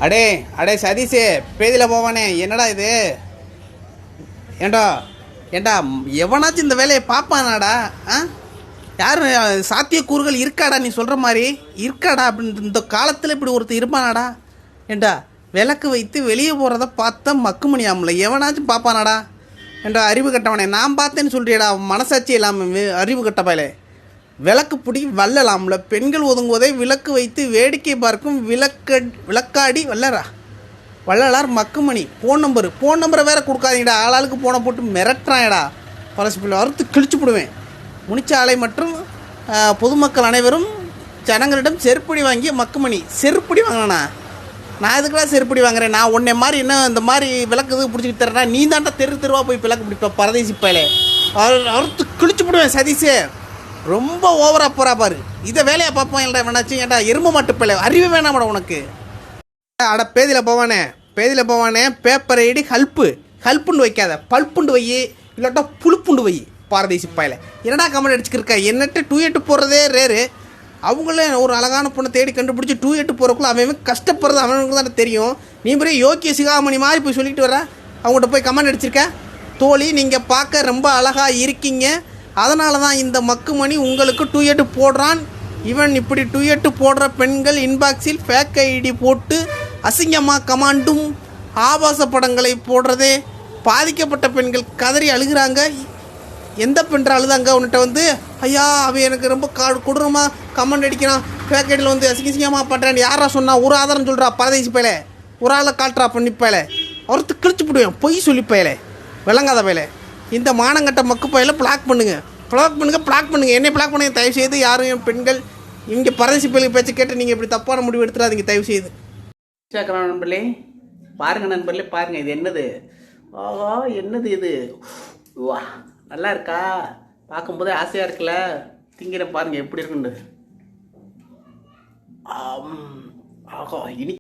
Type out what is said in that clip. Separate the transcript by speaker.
Speaker 1: அடே அடே சதீஷே பேதியில் போவானே என்னடா இது? ஏண்டா ஏண்டா எவனாச்சும் இந்த வேலையை பார்ப்பானாடா? யார் சாத்தியக்கூறுகள் இருக்காடா? நீ சொல்கிற மாதிரி இருக்காடா? அப்படின்னு இந்த காலத்தில் இப்படி ஒருத்தர் இருப்பானாடா? ஏண்டா விளக்கு வைத்து வெளியே போகிறத பார்த்தா மக்குமணியாமல எவனாச்சும் பார்ப்பானாடா? ஏண்டா அறிவு கட்டவனே, நான் பார்த்தேன்னு சொல்றியடா? மனசாட்சி இல்லாமல் அறிவு கட்டப்பாயிலே. விளக்கு பிடி வல்லலாம்ல, பெண்கள் ஒதுங்குவதை விளக்கு வைத்து வேடிக்கை பார்க்கும் விளக்காடி வள்ளலார் மக்குமணி. ஃபோன் நம்பரை வேறு கொடுக்காதீங்கடா. ஆளாளுக்கு ஃபோனை போட்டு மிரட்டுறான்டா. பழசு பிள்ளை அறுத்து கிழிச்சு விடுவேன். முனிச்சாலை மற்றும் பொதுமக்கள் அனைவரும் ஜனங்களிடம் செருப்படி வாங்கிய மக்குமணி. செருப்படி வாங்கினா நான் எதுக்குலாம் செருப்படி வாங்குறேன்? நான் உன்னை மாதிரி என்ன இந்த மாதிரி விளக்கு இது பிடிச்சிக்கிட்டு தரேன்னா நீ தாண்டா தெருவா போய் விளக்கு பிடிப்ப பரதேசி பயலே. அறுத்து கிழிச்சு விடுவேன் சதீஷே. ரொம்ப ஓவராக போகிறா பாரு. இதை வேலையாக பார்ப்போம் இல்லைடா வேணாச்சும். ஏன்டா எறும்பு மாட்டு பிள்ளை, அறிவு வேணாமாடா உனக்கு? அட பேதியில் போவானே பேப்பரை ஐடி ஹல்ப்புண்டு வைக்காத, பல்ப்புண்டு வை, இல்லாட்டா புழுப்புண்டு வை பாரதேசி பாயில். என்னடா கமெண்ட் அடிச்சுக்கிருக்கா? என்னட்டு 2-8 போடுறதே ரேரு. அவங்களே ஒரு அழகான பொண்ணை தேடி கண்டுபிடிச்சி 2-8 போகிறக்குள்ள அவன் கஷ்டப்படுறது அவனுக்கு தானே தெரியும். நீ பெரிய யோக்கிய சிகாமணி மாதிரி போய் சொல்லிட்டு வர. அவங்கள்ட்ட போய் கமெண்ட் அடிச்சிருக்க. தோழி நீங்கள் பார்க்க ரொம்ப அழகாக இருக்கீங்க, அதனால தான் இந்த மக்குமணி உங்களுக்கு 2-8 போடுறான். இவன் இப்படி 2-8 போடுற பெண்கள் இன்பாக்ஸில் ஃபேக் ஐடி போட்டு அசிங்கமாக கமாண்டும் ஆபாச படங்களை போடுறதே. பாதிக்கப்பட்ட பெண்கள் கதறி அழுகிறாங்க. எந்த பெண்ற அழுதாங்க உன்கிட்ட வந்து? ஐயா அவன் எனக்கு ரொம்ப கொடூரமாக கமெண்ட் அடிக்கிறான், ஃபேக் ஐடியில் வந்து அசிங்கமாக பண்ணுறேன்னு யாரா சொன்னா? ஒரு ஆதாரம் சொல்கிறா பரதேசி பயலே. ஒரு ஆளை காட்டுறா பண்ணி பயலே. ஒருத்து கிழிச்சு போடுவேன் பொய் சொல்லி பயலே, விளங்காத பயலே. இந்த மானங்கட்ட மக்கு பையில பிளாக் பண்ணுங்க. என்னை பிளாக் பண்ணுங்க தயவு செய்து. யாரும் பெண்கள் இங்கே பரதேசி பயிலுக்கு பேச்சு கேட்டு நீங்கள் இப்படி தப்பான முடிவு எடுத்துடாதீங்க தயவு செய்து. நண்பர்களே பாருங்கள், நண்பர்களே பாருங்கள், இது என்னது? ஆஹா என்னது இது? வா நல்லா இருக்கா? பார்க்கும்போதே ஆசையாக இருக்குல்ல? திங்கிறேன் பாருங்கள் எப்படி இருக்குன்னு. ஆஹா இனி